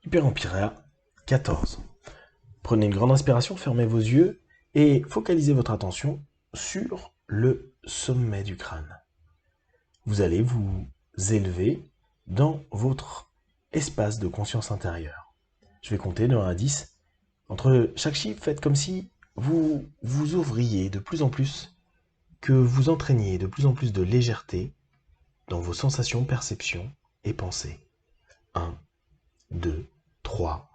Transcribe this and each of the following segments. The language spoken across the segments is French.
Hyper Empyréa 14. Prenez une grande inspiration, fermez vos yeux et focalisez votre attention sur le sommet du crâne. Vous allez vous élever dans votre espace de conscience intérieure. Je vais compter de 1 à 10. Entre chaque chiffre, faites comme si vous vous ouvriez de plus en plus, que vous entraîniez de plus en plus de légèreté dans vos sensations, perceptions et pensées. 1, 2, 3.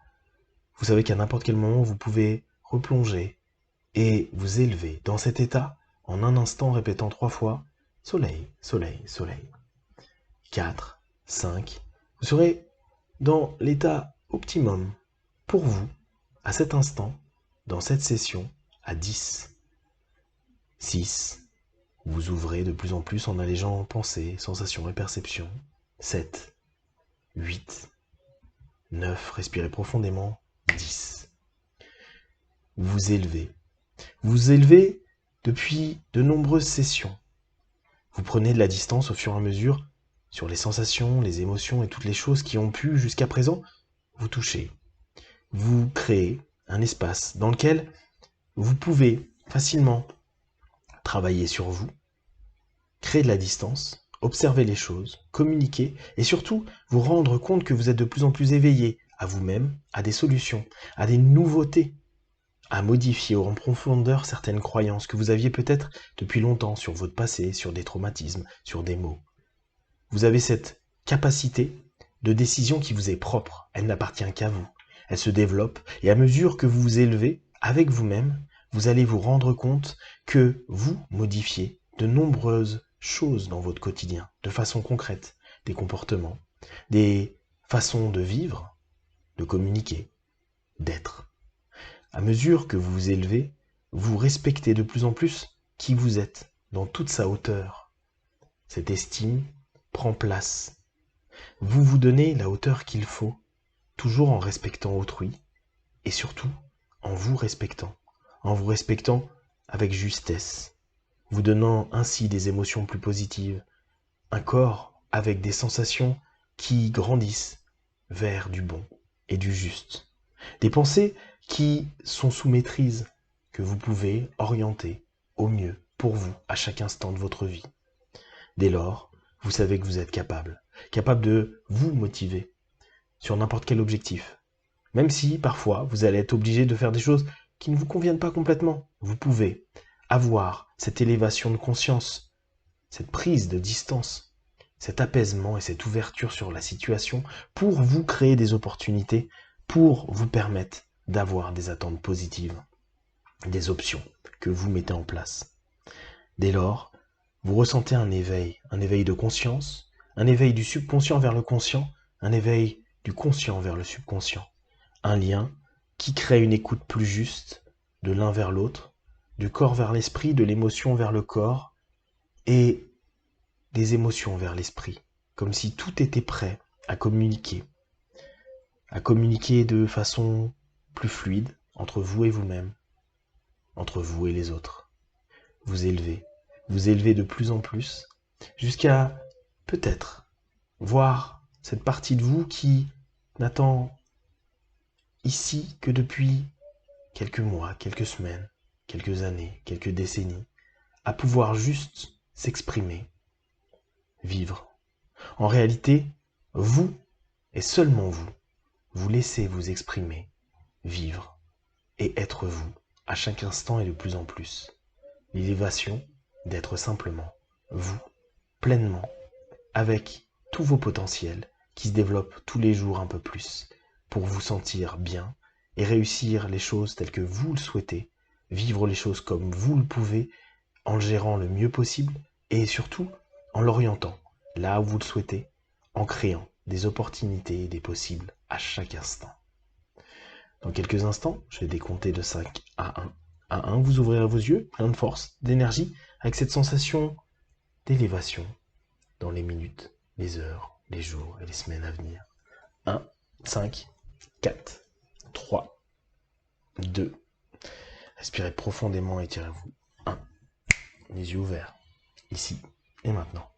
Vous savez qu'à n'importe quel moment, vous pouvez replonger et vous élever dans cet état en un instant, répétant 3 fois « Soleil, soleil, soleil ». 4, 5. Vous serez dans l'état optimum pour vous, à cet instant, dans cette session, à 10. 6. Vous ouvrez de plus en plus en allégeant pensées, sensations et perceptions. 7, 8, 9. Respirez profondément. 10. Vous élevez. Vous élevez depuis de nombreuses sessions. Vous prenez de la distance au fur et à mesure sur les sensations, les émotions et toutes les choses qui ont pu jusqu'à présent vous toucher. Vous créez un espace dans lequel vous pouvez facilement travailler sur vous, créer de la distance, observer les choses, communiquer et surtout vous rendre compte que vous êtes de plus en plus éveillé à vous-même, à des solutions, à des nouveautés, à modifier en profondeur certaines croyances que vous aviez peut-être depuis longtemps sur votre passé, sur des traumatismes, sur des mots. Vous avez cette capacité de décision qui vous est propre, elle n'appartient qu'à vous. Elle se développe et à mesure que vous vous élevez avec vous-même, vous allez vous rendre compte que vous modifiez de nombreuses choses dans votre quotidien, de façon concrète, des comportements, des façons de vivre, de communiquer, d'être. À mesure que vous vous élevez, vous respectez de plus en plus qui vous êtes dans toute sa hauteur. Cette estime prend place. Vous vous donnez la hauteur qu'il faut, toujours en respectant autrui et surtout en vous respectant avec justesse, vous donnant ainsi des émotions plus positives, un corps avec des sensations qui grandissent vers du bon et du juste, des pensées qui sont sous maîtrise, que vous pouvez orienter au mieux pour vous à chaque instant de votre vie. Dès lors, vous savez que vous êtes capable de vous motiver sur n'importe quel objectif. Même si, parfois, vous allez être obligé de faire des choses qui ne vous conviennent pas complètement. Vous pouvez avoir cette élévation de conscience, cette prise de distance, cet apaisement et cette ouverture sur la situation pour vous créer des opportunités, pour vous permettre d'avoir des attentes positives, des options que vous mettez en place. Dès lors, vous ressentez un éveil de conscience, un éveil du subconscient vers le conscient, un éveil du conscient vers le subconscient. Un lien qui crée une écoute plus juste de l'un vers l'autre, du corps vers l'esprit, de l'émotion vers le corps et des émotions vers l'esprit, comme si tout était prêt à communiquer de façon plus fluide entre vous et vous-même, entre vous et les autres. Vous élevez de plus en plus, jusqu'à peut-être voir cette partie de vous qui n'attend ici que depuis quelques mois, quelques semaines, quelques années, quelques décennies, à pouvoir juste s'exprimer, vivre. En réalité, vous, et seulement vous, vous laissez vous exprimer, vivre et être vous, à chaque instant et de plus en plus. L'élévation d'être simplement vous, pleinement, avec tous vos potentiels qui se développent tous les jours un peu plus, pour vous sentir bien et réussir les choses telles que vous le souhaitez, vivre les choses comme vous le pouvez, en le gérant le mieux possible et surtout en l'orientant là où vous le souhaitez, en créant des opportunités et des possibles à chaque instant. Dans quelques instants, je vais décompter de 5 à 1. À 1, vous ouvrirez vos yeux, plein de force, d'énergie, avec cette sensation d'élévation dans les minutes, les heures, les jours et les semaines à venir. 1, 5, 4, 3, 2. Respirez profondément et étirez-vous. 1. Les yeux ouverts, ici et maintenant.